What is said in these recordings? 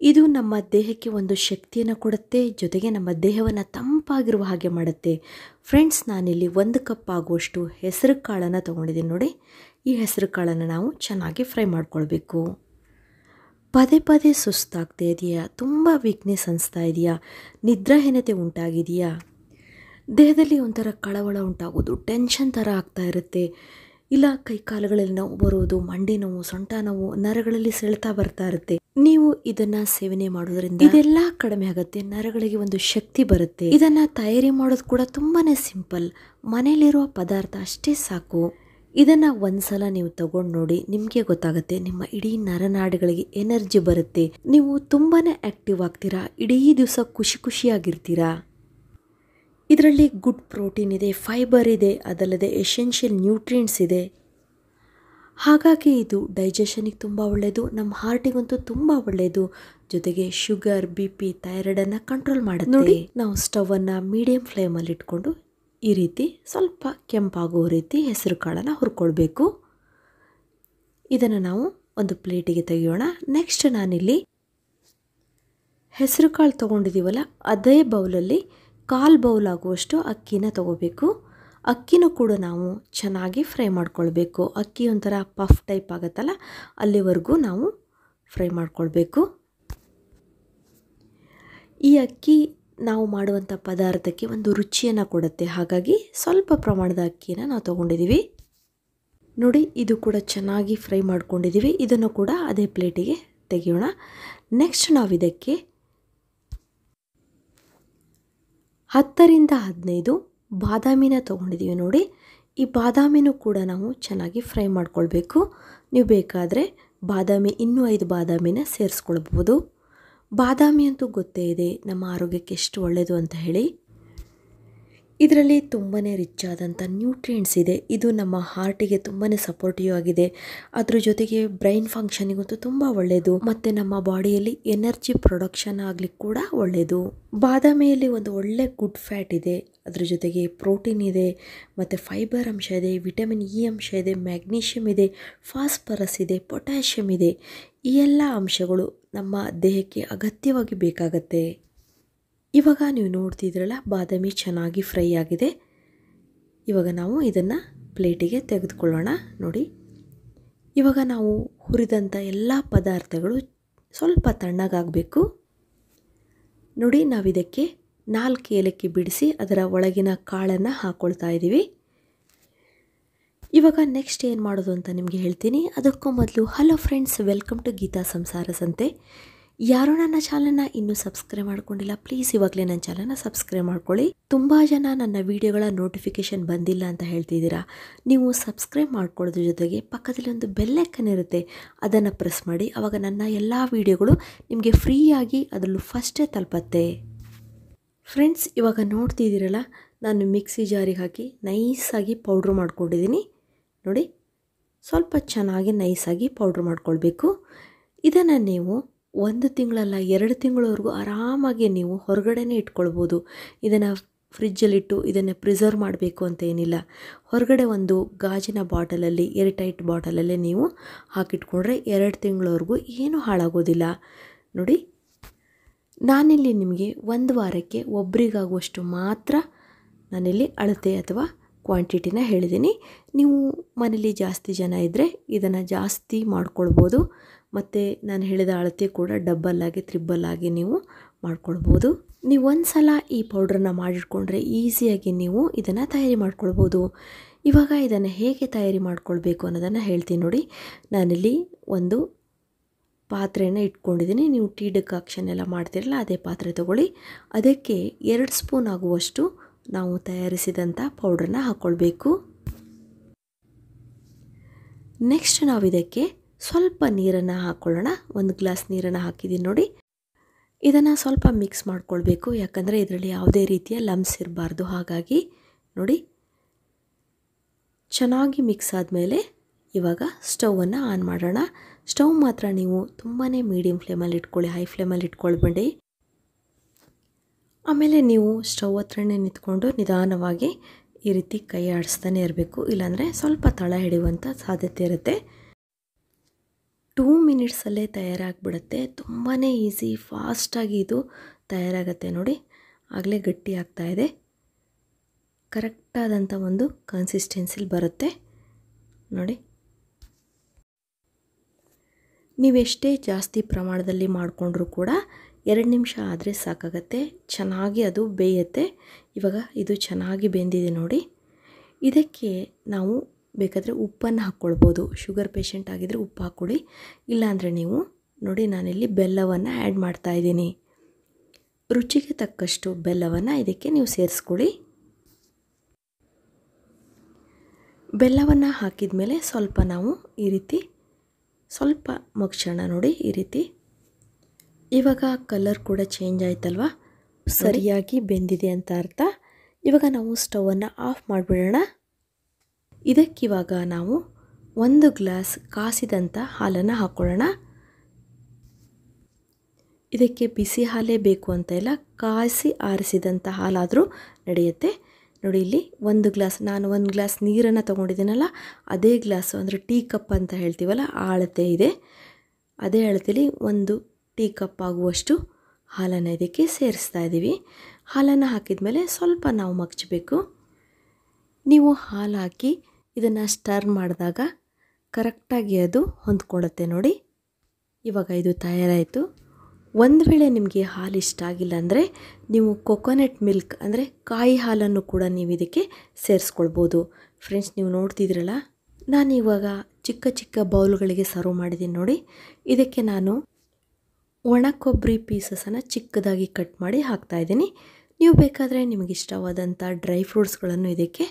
ಇದು ನಮ್ಮ ದೇಹಕ್ಕೆ ಒಂದು ಶಕ್ತಿಯನ್ನು ಕೊಡುತ್ತೆ, ಜೊತೆಗೆ ನಮ್ಮ ದೇಹವನ್ನು ತಂಪಾಗಿರುವ ಹಾಗೆ ಮಾಡುತ್ತೆ. ಫ್ರೆಂಡ್ಸ್, ನಾನಿಲ್ಲಿ 1 ಕಪ್ ಆಗುವಷ್ಟು ಹೆಸರು ಕಾಳನ್ನು ತೊಗೊಂಡಿದ್ದೀನಿ ನೋಡಿ. ಈ ಹೆಸರು ಕಾಳನ್ನು ನಾವು ಚೆನ್ನಾಗಿ ಫ್ರೈ ಮಾಡ್ಕೊಳ್ಬೇಕು. ಪದೇ ಪದೇ ಸುಸ್ತಾಗ್ತಾ ಇದೆಯಾ, ತುಂಬ ವೀಕ್ನೆಸ್ ಅನಿಸ್ತಾ ಇದೆಯಾ, ನಿದ್ರಾಹೀನತೆ ಉಂಟಾಗಿದೆಯಾ, ದೇಹದಲ್ಲಿ ಒಂಥರ ಕಳವಳ ಉಂಟಾಗೋದು, ಟೆನ್ಷನ್ ಥರ ಆಗ್ತಾ ಇರುತ್ತೆ, ಇಲ್ಲ ಕೈಕಾಲುಗಳಲ್ಲಿ ನೋವು ಬರೋದು, ಮಂಡಿ ನೋವು, ಸೊಂಟ ನೋವು, ನರಗಳಲ್ಲಿ ಸೆಳೆತ ಬರ್ತಾ ಇರುತ್ತೆ. ನೀವು ಇದನ್ನ ಸೇವನೆ ಮಾಡೋದ್ರಿಂದ ಇದೆಲ್ಲ ಕಡಿಮೆ ಆಗುತ್ತೆ, ನರಗಳಿಗೆ ಒಂದು ಶಕ್ತಿ ಬರುತ್ತೆ. ಇದನ್ನ ತಯಾರಿ ಮಾಡೋದು ಕೂಡ ತುಂಬಾನೇ ಸಿಂಪಲ್, ಮನೆಯಲ್ಲಿರುವ ಪದಾರ್ಥ ಅಷ್ಟೇ ಸಾಕು. ಇದನ್ನ ಒಂದ್ಸಲ ನೀವು ತಗೊಂಡು ನೋಡಿ, ನಿಮಗೆ ಗೊತ್ತಾಗುತ್ತೆ, ನಿಮ್ಮ ಇಡೀ ನರನಾಡಿಗಳಿಗೆ ಎನರ್ಜಿ ಬರುತ್ತೆ, ನೀವು ತುಂಬಾನೇ ಆಕ್ಟಿವ್ ಆಗ್ತೀರಾ, ಇಡೀ ದಿವಸ ಖುಷಿಯಾಗಿರ್ತೀರಾ. ಇದರಲ್ಲಿ ಗುಡ್ ಪ್ರೋಟೀನ್ ಇದೆ, ಫೈಬರ್ ಇದೆ, ಅದಲ್ಲದೆ ಎಸೆನ್ಷಿಯಲ್ ನ್ಯೂಟ್ರಿಯೆಂಟ್ಸ್ ಇದೆ. ಹಾಗಾಗಿ ಇದು ಡೈಜೆಷನಿಗೆ ತುಂಬ ಒಳ್ಳೆಯದು, ನಮ್ಮ ಹಾರ್ಟಿಗಂತೂ ತುಂಬ ಒಳ್ಳೆಯದು. ಜೊತೆಗೆ ಶುಗರ್, BP, ಥೈರಾಯ್ಡನ್ನು ಕಂಟ್ರೋಲ್ ಮಾಡುತ್ತೆ. ನೋಡಿ, ನಾವು ಸ್ಟವನ್ನು ಮೀಡಿಯಂ ಫ್ಲೇಮಲ್ಲಿ ಇಟ್ಕೊಂಡು ಈ ರೀತಿ ಸ್ವಲ್ಪ ಕೆಂಪಾಗೋ ರೀತಿ ಹೆಸರು ಕಾಳನ್ನು ಹುರ್ಕೊಳ್ಬೇಕು. ಇದನ್ನು ನಾವು ಒಂದು ಪ್ಲೇಟಿಗೆ ತೆಗೆಯೋಣ. ನೆಕ್ಸ್ಟ್ ನಾನಿಲ್ಲಿ ಹೆಸರು ಕಾಳು ತೊಗೊಂಡಿದ್ದೀವಲ್ಲ, ಅದೇ ಬೌಲಲ್ಲಿ 1/4 ಬೌಲ್ ಆಗುವಷ್ಟು ಅಕ್ಕಿನ ತೊಗೋಬೇಕು. ಅಕ್ಕಿನೂ ಕೂಡ ನಾವು ಚೆನ್ನಾಗಿ ಫ್ರೈ ಮಾಡ್ಕೊಳ್ಬೇಕು. ಅಕ್ಕಿ ಒಂಥರ ಪಫ್ ಟೈಪ್ ಆಗುತ್ತಲ್ಲ, ಅಲ್ಲಿವರೆಗೂ ನಾವು ಫ್ರೈ ಮಾಡ್ಕೊಳ್ಬೇಕು. ಈ ಅಕ್ಕಿ ನಾವು ಮಾಡುವಂಥ ಪದಾರ್ಥಕ್ಕೆ ಒಂದು ರುಚಿಯನ್ನು ಕೊಡುತ್ತೆ, ಹಾಗಾಗಿ ಸ್ವಲ್ಪ ಪ್ರಮಾಣದ ಅಕ್ಕಿನ ನಾವು ತೊಗೊಂಡಿದ್ದೀವಿ. ನೋಡಿ, ಇದು ಕೂಡ ಚೆನ್ನಾಗಿ ಫ್ರೈ ಮಾಡ್ಕೊಂಡಿದ್ದೀವಿ. ಇದನ್ನು ಕೂಡ ಅದೇ ಪ್ಲೇಟಿಗೆ ತೆಗೆಯೋಣ. ನೆಕ್ಸ್ಟ್ ನಾವು ಇದಕ್ಕೆ 10 ರಿಂದ 15 ಬಾದಾಮಿನ ತೊಗೊಂಡಿದ್ದೀವಿ. ನೋಡಿ, ಈ ಬಾದಾಮಿನೂ ಕೂಡ ನಾವು ಚೆನ್ನಾಗಿ ಫ್ರೈ ಮಾಡ್ಕೊಳ್ಬೇಕು. ನೀವು ಬೇಕಾದರೆ ಬಾದಾಮಿ ಇನ್ನೂ 5 ಬಾದಾಮಿನ ಸೇರಿಸ್ಕೊಳ್ಬೋದು. ಬಾದಾಮಿ ಅಂತೂ ಗೊತ್ತೇ ಇದೆ ನಮ್ಮ ಆರೋಗ್ಯಕ್ಕೆ ಎಷ್ಟು ಒಳ್ಳೆಯದು ಅಂತ ಹೇಳಿ. ಇದರಲ್ಲಿ ತುಂಬಾ ರಿಚ್ ಆದಂಥ ನ್ಯೂಟ್ರಿಯೆಂಟ್ಸ್ ಇದೆ. ಇದು ನಮ್ಮ ಹಾರ್ಟಿಗೆ ತುಂಬಾ ಸಪೋರ್ಟಿವ್ ಆಗಿದೆ. ಅದ್ರ ಜೊತೆಗೆ ಬ್ರೈನ್ ಫಂಕ್ಷನಿಗಂತೂ ತುಂಬ ಒಳ್ಳೆಯದು, ಮತ್ತು ನಮ್ಮ ಬಾಡಿಯಲ್ಲಿ ಎನರ್ಜಿ ಪ್ರೊಡಕ್ಷನ್ ಆಗಲಿಕ್ಕೆ ಕೂಡ ಒಳ್ಳೆಯದು. ಬಾದಾಮಿಯಲ್ಲಿ ಒಂದು ಒಳ್ಳೆ ಗುಡ್ ಫ್ಯಾಟ್ ಇದೆ, ಅದ್ರ ಜೊತೆಗೆ ಪ್ರೋಟೀನ್ ಇದೆ, ಮತ್ತು ಫೈಬರ್ ಅಂಶ ಇದೆ, ವಿಟಮಿನ್ E ಅಂಶ ಇದೆ, ಮ್ಯಾಗ್ನೀಷಿಯಮ್ ಇದೆ, ಫಾಸ್ಫರಸ್ ಇದೆ, ಪೊಟ್ಯಾಷಿಯಮ್ ಇದೆ. ಈ ಎಲ್ಲ ಅಂಶಗಳು ನಮ್ಮ ದೇಹಕ್ಕೆ ಅಗತ್ಯವಾಗಿ ಬೇಕಾಗತ್ತೆ. ಇವಾಗ ನೀವು ನೋಡ್ತಿದ್ರಲ್ಲ, ಬಾದಾಮಿ ಚೆನ್ನಾಗಿ ಫ್ರೈ ಆಗಿದೆ. ಇವಾಗ ನಾವು ಇದನ್ನು ಪ್ಲೇಟಿಗೆ ತೆಗೆದುಕೊಳ್ಳೋಣ. ನೋಡಿ, ಇವಾಗ ನಾವು ಹುರಿದಂಥ ಎಲ್ಲ ಪದಾರ್ಥಗಳು ಸ್ವಲ್ಪ ತಣ್ಣಗಾಗಬೇಕು. ನೋಡಿ, ನಾವಿದಕ್ಕೆ 4 ಏಲಕ್ಕಿ ಬಿಡಿಸಿ ಅದರ ಒಳಗಿನ ಕಾಳನ್ನು ಹಾಕ್ಕೊಳ್ತಾ ಇದ್ದೀವಿ. ಇವಾಗ ನೆಕ್ಸ್ಟ್ ಏನು ಮಾಡೋದು ಅಂತ ನಿಮಗೆ ಹೇಳ್ತೀನಿ. ಅದಕ್ಕೂ ಮೊದಲು, hello friends, welcome to Geetha Samsara Sante. ಯಾರು ನನ್ನ ಚಾನಲ್ನ ಇನ್ನೂ ಸಬ್ಸ್ಕ್ರೈಬ್ ಮಾಡ್ಕೊಂಡಿಲ್ಲ, ಪ್ಲೀಸ್ ಇವಾಗಲೇ ನನ್ನ ಚಾನಲ್ನ ಸಬ್ಸ್ಕ್ರೈಬ್ ಮಾಡ್ಕೊಳ್ಳಿ. ತುಂಬ ಜನ ನನ್ನ ವಿಡಿಯೋಗಳ ನೋಟಿಫಿಕೇಷನ್ ಬಂದಿಲ್ಲ ಅಂತ ಹೇಳ್ತಿದ್ದೀರಾ. ನೀವು ಸಬ್ಸ್ಕ್ರೈಬ್ ಮಾಡ್ಕೊಳ್ಳೋದ್ರ ಜೊತೆಗೆ ಪಕ್ಕದಲ್ಲಿ ಒಂದು ಬೆಲ್ ಐಕಾನ್ ಇರುತ್ತೆ, ಅದನ್ನು ಪ್ರೆಸ್ ಮಾಡಿ. ಆವಾಗ ನನ್ನ ಎಲ್ಲ ವಿಡಿಯೋಗಳು ನಿಮಗೆ ಫ್ರೀಯಾಗಿ ಅದರಲ್ಲೂ ಫಸ್ಟೇ ತಲುಪತ್ತೆ. ಫ್ರೆಂಡ್ಸ್, ಇವಾಗ ನೋಡ್ತಿದ್ದೀರಲ್ಲ, ನಾನು ಮಿಕ್ಸಿ ಜಾರಿಗೆ ಹಾಕಿ ನೈಸಾಗಿ ಪೌಡ್ರ್ ಮಾಡ್ಕೊಂಡಿದ್ದೀನಿ. ನೋಡಿ, ಸ್ವಲ್ಪ ಚೆನ್ನಾಗಿ ನೈಸಾಗಿ ಪೌಡ್ರ್ ಮಾಡ್ಕೊಳ್ಬೇಕು. ಇದನ್ನು ನೀವು 1 ತಿಂಗಳಲ್ಲ 2 ತಿಂಗಳವರೆಗೂ ಆರಾಮಾಗಿ ನೀವು ಹೊರಗಡೆನೇ ಇಟ್ಕೊಳ್ಬೋದು. ಇದನ್ನು ಫ್ರಿಜ್ಜಲ್ಲಿಟ್ಟು ಇದನ್ನು ಪ್ರಿಸರ್ವ್ ಮಾಡಬೇಕು ಅಂತ ಏನಿಲ್ಲ. ಹೊರಗಡೆ ಒಂದು ಗಾಜಿನ ಬಾಟಲಲ್ಲಿ, ಏರ್ಟೈಟ್ ಬಾಟಲಲ್ಲೇ ನೀವು ಹಾಕಿಟ್ಕೊಂಡ್ರೆ 2 ತಿಂಗಳವರೆಗೂ ಏನೂ ಹಾಳಾಗೋದಿಲ್ಲ. ನೋಡಿ, ನಾನಿಲ್ಲಿ ನಿಮಗೆ 1 ವಾರಕ್ಕೆ ಒಬ್ಬರಿಗಾಗುವಷ್ಟು ಮಾತ್ರ ನಾನಿಲ್ಲಿ ಅಳತೆ ಅಥವಾ ಕ್ವಾಂಟಿಟಿನ ಹೇಳಿದ್ದೀನಿ. ನೀವು ಮನೇಲಿ ಜಾಸ್ತಿ ಜನ ಇದ್ದರೆ ಇದನ್ನು ಜಾಸ್ತಿ ಮಾಡ್ಕೊಳ್ಬೋದು, ಮತ್ತು ನಾನು ಹೇಳಿದ ಅಳತೆ ಕೂಡ ಡಬ್ಬಲ್ ಆಗಿ, ತ್ರಿಬ್ಬಲ್ ಆಗಿ ನೀವು ಮಾಡ್ಕೊಳ್ಬೋದು. ನೀವು ಒಂದು ಸಲ ಈ ಪೌಡ್ರನ್ನ ಮಾಡಿಟ್ಕೊಂಡ್ರೆ ಈಸಿಯಾಗಿ ನೀವು ಇದನ್ನು ತಯಾರಿ ಮಾಡ್ಕೊಳ್ಬೋದು. ಇವಾಗ ಇದನ್ನು ಹೇಗೆ ತಯಾರಿ ಮಾಡ್ಕೊಳ್ಬೇಕು ಅನ್ನೋದನ್ನು ಹೇಳ್ತೀನಿ. ನೋಡಿ, ನಾನಿಲ್ಲಿ ಒಂದು ಪಾತ್ರೆನ ಇಟ್ಕೊಂಡಿದ್ದೀನಿ. ನೀವು ಟೀ ಡಿಕಾಕ್ಷನ್ ಎಲ್ಲ ಮಾಡ್ತಿರಲ್ಲ, ಅದೇ ಪಾತ್ರೆ ತೊಗೊಳ್ಳಿ. ಅದಕ್ಕೆ 2 ಸ್ಪೂನ್ ಆಗುವಷ್ಟು ನಾವು ತಯಾರಿಸಿದಂಥ ಪೌಡ್ರನ್ನ ಹಾಕ್ಕೊಳ್ಬೇಕು. ನೆಕ್ಸ್ಟ್ ನಾವು ಇದಕ್ಕೆ ಸ್ವಲ್ಪ ನೀರನ್ನು ಹಾಕ್ಕೊಳ್ಳೋಣ. 1 ಗ್ಲಾಸ್ ನೀರನ್ನು ಹಾಕಿದ್ದೀನಿ. ನೋಡಿ, ಇದನ್ನು ಸ್ವಲ್ಪ ಮಿಕ್ಸ್ ಮಾಡ್ಕೊಳ್ಬೇಕು, ಯಾಕಂದರೆ ಇದರಲ್ಲಿ ಯಾವುದೇ ರೀತಿಯ ಲಮ್ಸ್ ಇರಬಾರ್ದು. ಹಾಗಾಗಿ ನೋಡಿ, ಚೆನ್ನಾಗಿ ಮಿಕ್ಸ್ ಆದಮೇಲೆ ಇವಾಗ ಸ್ಟವನ್ನು ಆನ್ ಮಾಡೋಣ. ಸ್ಟವ್ ಮಾತ್ರ ನೀವು ತುಂಬಾ ಮೀಡಿಯಮ್ ಫ್ಲೇಮಲ್ಲಿ ಇಟ್ಕೊಳ್ಳಿ, ಹೈ ಫ್ಲೇಮಲ್ಲಿ ಇಟ್ಕೊಳ್ಬೇಡಿ. ಆಮೇಲೆ ನೀವು ಸ್ಟವ್ ಹತ್ರನೇ ನಿಂತ್ಕೊಂಡು ನಿಧಾನವಾಗಿ ಈ ರೀತಿ ಕೈ ಆಡಿಸ್ತಾನೆ ಇರಬೇಕು, ಇಲ್ಲಾಂದರೆ ಸ್ವಲ್ಪ ತಳ ಹಿಡಿಯುವಂಥ ಸಾಧ್ಯತೆ ಇರುತ್ತೆ. 2 ಮಿನಿಟ್ಸಲ್ಲೇ ತಯಾರಾಗಿಬಿಡುತ್ತೆ. ತುಂಬಾ ಈಸಿ, ಫಾಸ್ಟಾಗಿ ಇದು ತಯಾರಾಗುತ್ತೆ ನೋಡಿ. ಆಗಲೇ ಗಟ್ಟಿ ಆಗ್ತಾ ಇದೆ. ಕರೆಕ್ಟಾದಂಥ ಒಂದು ಕನ್ಸಿಸ್ಟೆನ್ಸಿಲಿ ಬರುತ್ತೆ ನೋಡಿ. ನೀವೆಷ್ಟೇ ಜಾಸ್ತಿ ಪ್ರಮಾಣದಲ್ಲಿ ಮಾಡಿಕೊಂಡ್ರೂ ಕೂಡ 2 ನಿಮಿಷ ಆದರೆ ಸಾಕಾಗತ್ತೆ. ಚೆನ್ನಾಗಿ ಅದು ಬೇಯುತ್ತೆ. ಇವಾಗ ಇದು ಚೆನ್ನಾಗಿ ಬೆಂದಿದೆ ನೋಡಿ. ಇದಕ್ಕೆ ನಾವು ಬೇಕಾದರೆ ಉಪ್ಪನ್ನು ಹಾಕ್ಕೊಳ್ಬೋದು. ಶುಗರ್ ಪೇಷಂಟ್ ಆಗಿದ್ದರೆ ಉಪ್ಪು ಹಾಕ್ಕೊಳ್ಳಿ. ಇಲ್ಲಾಂದರೆ ನೀವು ನೋಡಿ, ನಾನಿಲ್ಲಿ ಬೆಲ್ಲವನ್ನು ಆ್ಯಡ್ ಮಾಡ್ತಾಯಿದ್ದೀನಿ. ರುಚಿಗೆ ತಕ್ಕಷ್ಟು ಬೆಲ್ಲವನ್ನು ಇದಕ್ಕೆ ನೀವು ಸೇರಿಸ್ಕೊಳ್ಳಿ. ಬೆಲ್ಲವನ್ನು ಹಾಕಿದ ಮೇಲೆ ಸ್ವಲ್ಪ ನಾವು ಈ ರೀತಿ ಸ್ವಲ್ಪ ಮಗ್ಚೋಣ ನೋಡಿ. ಈ ರೀತಿ ಇವಾಗ ಕಲರ್ ಕೂಡ ಚೇಂಜ್ ಆಯ್ತಲ್ವ, ಸರಿಯಾಗಿ ಬೆಂದಿದೆ ಅಂತ ಅರ್ಥ. ಇವಾಗ ನಾವು ಸ್ಟವನ್ನು ಆಫ್ ಮಾಡಿಬಿಡೋಣ. ಇದಕ್ಕಿವಾಗ ನಾವು 1 ಗ್ಲಾಸ್ ಕಾಸಿದಂಥ ಹಾಲನ್ನು ಹಾಕ್ಕೊಳ್ಳೋಣ. ಇದಕ್ಕೆ ಬಿಸಿ ಹಾಲೇ ಬೇಕು ಅಂತ ಇಲ್ಲ, ಕಾಯಿಸಿ ಆರಿಸಿದಂಥ ಹಾಲಾದರೂ ನಡೆಯುತ್ತೆ ನೋಡಿ. ಇಲ್ಲಿ 1 ಗ್ಲಾಸ್, ನಾನು 1 ಗ್ಲಾಸ್ ನೀರನ್ನು ತೊಗೊಂಡಿದ್ದೀನಲ್ಲ, ಅದೇ ಗ್ಲಾಸು ಅಂದರೆ ಟೀ ಕಪ್ ಅಂತ ಹೇಳ್ತೀವಲ್ಲ, ಆ ಅಳತೆ ಇದೆ. ಅದೇ ಅಳತೆಯಲ್ಲಿ 1 ಟೀ ಕಪ್ ಆಗುವಷ್ಟು ಹಾಲನ್ನು ಇದಕ್ಕೆ ಸೇರಿಸ್ತಾ ಇದ್ದೀವಿ. ಹಾಲನ್ನು ಹಾಕಿದ ಮೇಲೆ ಸ್ವಲ್ಪ ನಾವು ಮಗ್ಚಬೇಕು. ನೀವು ಹಾಲು ಹಾಕಿ ಇದನ್ನು ಸ್ಟರ್ ಮಾಡಿದಾಗ ಕರೆಕ್ಟಾಗಿ ಅದು ಹೊಂದ್ಕೊಳ್ಳುತ್ತೆ ನೋಡಿ. ಇವಾಗ ಇದು ತಯಾರಾಯಿತು. ಒಂದು ವೇಳೆ ನಿಮಗೆ ಹಾಲು ಇಷ್ಟ ಆಗಿಲ್ಲ ಅಂದರೆ ನೀವು ಕೊಕೊನಟ್ ಮಿಲ್ಕ್ ಅಂದರೆ ಕಾಯಿ ಹಾಲನ್ನು ಕೂಡ ನೀವು ಇದಕ್ಕೆ ಸೇರಿಸ್ಕೊಳ್ಬೋದು. ಫ್ರೆಂಡ್ಸ್, ನೀವು ನೋಡ್ತಿದ್ರಲ್ಲ, ನಾನು ಇವಾಗ ಚಿಕ್ಕ ಚಿಕ್ಕ ಬೌಲ್ಗಳಿಗೆ ಸರ್ವ್ ಮಾಡಿದ್ದೀನಿ ನೋಡಿ. ಇದಕ್ಕೆ ನಾನು ಒಣ ಕೊಬ್ಬರಿ ಪೀಸಸನ್ನು ಚಿಕ್ಕದಾಗಿ ಕಟ್ ಮಾಡಿ ಹಾಕ್ತಾಯಿದ್ದೀನಿ. ನೀವು ಬೇಕಾದರೆ ನಿಮಗೆ ಇಷ್ಟವಾದಂಥ ಡ್ರೈ ಫ್ರೂಟ್ಸ್ಗಳನ್ನು ಇದಕ್ಕೆ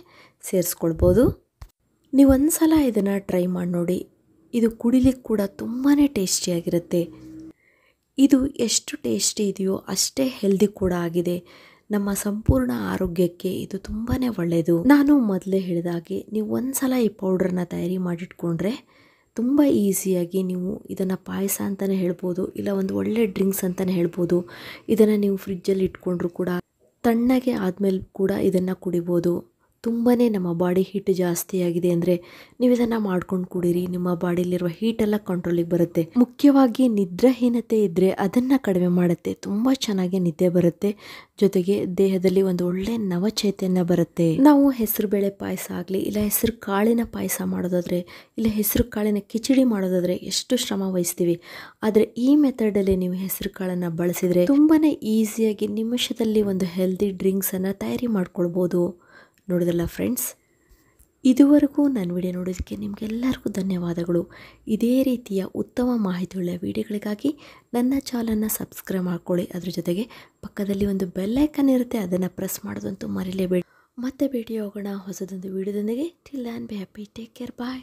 ಸೇರಿಸ್ಕೊಳ್ಬೋದು. ನೀವು ಒಂದು ಸಲ ಇದನ್ನು ಟ್ರೈ ಮಾಡಿ ನೋಡಿ. ಇದು ಕುಡಿಲಿಕ್ಕೆ ಕೂಡ ತುಂಬಾ ಟೇಸ್ಟಿಯಾಗಿರುತ್ತೆ. ಇದು ಎಷ್ಟು ಟೇಸ್ಟಿ ಇದೆಯೋ ಅಷ್ಟೇ ಹೆಲ್ದಿ ಕೂಡ ಆಗಿದೆ. ನಮ್ಮ ಸಂಪೂರ್ಣ ಆರೋಗ್ಯಕ್ಕೆ ಇದು ತುಂಬಾ ಒಳ್ಳೆಯದು. ನಾನು ಮೊದಲೇ ಹೇಳಿದಾಗೆ ನೀವು ಒಂದು ಸಲ ಈ ಪೌಡ್ರನ್ನ ತಯಾರಿ ಮಾಡಿಟ್ಕೊಂಡ್ರೆ ತುಂಬ ಈಸಿಯಾಗಿ ನೀವು ಇದನ್ನು ಪಾಯಸ ಅಂತಲೇ ಹೇಳ್ಬೋದು, ಇಲ್ಲ ಒಂದು ಒಳ್ಳೆ ಡ್ರಿಂಕ್ಸ್ ಅಂತಲೇ ಹೇಳ್ಬೋದು. ಇದನ್ನು ನೀವು ಫ್ರಿಜ್ಜಲ್ಲಿ ಇಟ್ಕೊಂಡ್ರೂ ಕೂಡ ತಣ್ಣಗೆ ಆದಮೇಲೆ ಕೂಡ ಇದನ್ನು ಕುಡಿಬೋದು. ತುಂಬಾ ನಮ್ಮ ಬಾಡಿ ಹೀಟ್ ಜಾಸ್ತಿ ಆಗಿದೆ ಅಂದರೆ ನೀವು ಇದನ್ನು ಮಾಡ್ಕೊಂಡು ಕುಡೀರಿ. ನಿಮ್ಮ ಬಾಡಿಲಿರುವ ಹೀಟೆಲ್ಲ ಕಂಟ್ರೋಲಿಗೆ ಬರುತ್ತೆ. ಮುಖ್ಯವಾಗಿ ನಿದ್ರಾಹೀನತೆ ಇದ್ದರೆ ಅದನ್ನು ಕಡಿಮೆ ಮಾಡುತ್ತೆ. ತುಂಬ ಚೆನ್ನಾಗಿ ನಿದ್ದೆ ಬರುತ್ತೆ. ಜೊತೆಗೆ ದೇಹದಲ್ಲಿ ಒಂದು ಒಳ್ಳೆ ನವಚೈತನ್ಯ ಬರುತ್ತೆ. ನಾವು ಹೆಸರು ಬೇಳೆ ಪಾಯಸ ಆಗಲಿ, ಇಲ್ಲ ಹೆಸರು ಕಾಳಿನ ಪಾಯಸ ಮಾಡೋದಾದರೆ, ಇಲ್ಲ ಹೆಸರು ಕಾಳಿನ ಕಿಚಡಿ ಮಾಡೋದಾದರೆ ಎಷ್ಟು ಶ್ರಮ ವಹಿಸ್ತೀವಿ. ಆದರೆ ಈ ಮೆಥಡಲ್ಲಿ ನೀವು ಹೆಸರು ಕಾಳನ್ನು ಬಳಸಿದರೆ ತುಂಬಾ ಈಸಿಯಾಗಿ ನಿಮಿಷದಲ್ಲಿ ಒಂದು ಹೆಲ್ದಿ ಡ್ರಿಂಕ್ಸನ್ನು ತಯಾರಿ ಮಾಡ್ಕೊಳ್ಬೋದು. ನೋಡಿದ್ರಲ್ಲ ಫ್ರೆಂಡ್ಸ್, ಇದುವರೆಗೂ ನನ್ನ ವಿಡಿಯೋ ನೋಡೋದಕ್ಕೆ ನಿಮಗೆಲ್ಲರಿಗೂ ಧನ್ಯವಾದಗಳು. ಇದೇ ರೀತಿಯ ಉತ್ತಮ ಮಾಹಿತಿಯುಳ್ಳ ವಿಡಿಯೋಗಳಿಗಾಗಿ ನನ್ನ ಚಾನಲನ್ನು ಸಬ್ಸ್ಕ್ರೈಬ್ ಮಾಡ್ಕೊಳ್ಳಿ. ಅದ್ರ ಜೊತೆಗೆ ಪಕ್ಕದಲ್ಲಿ ಒಂದು ಬೆಲ್ ಐಕನ್ ಇರುತ್ತೆ, ಅದನ್ನು ಪ್ರೆಸ್ ಮಾಡೋದಂತೂ ಮರಿಲೇಬೇಡಿ. ಮತ್ತೆ ಭೇಟಿ ಹೋಗೋಣ ಹೊಸದೊಂದು ವಿಡಿಯೋದೊಂದಿಗೆ. Till and be happy. Take care. Bye.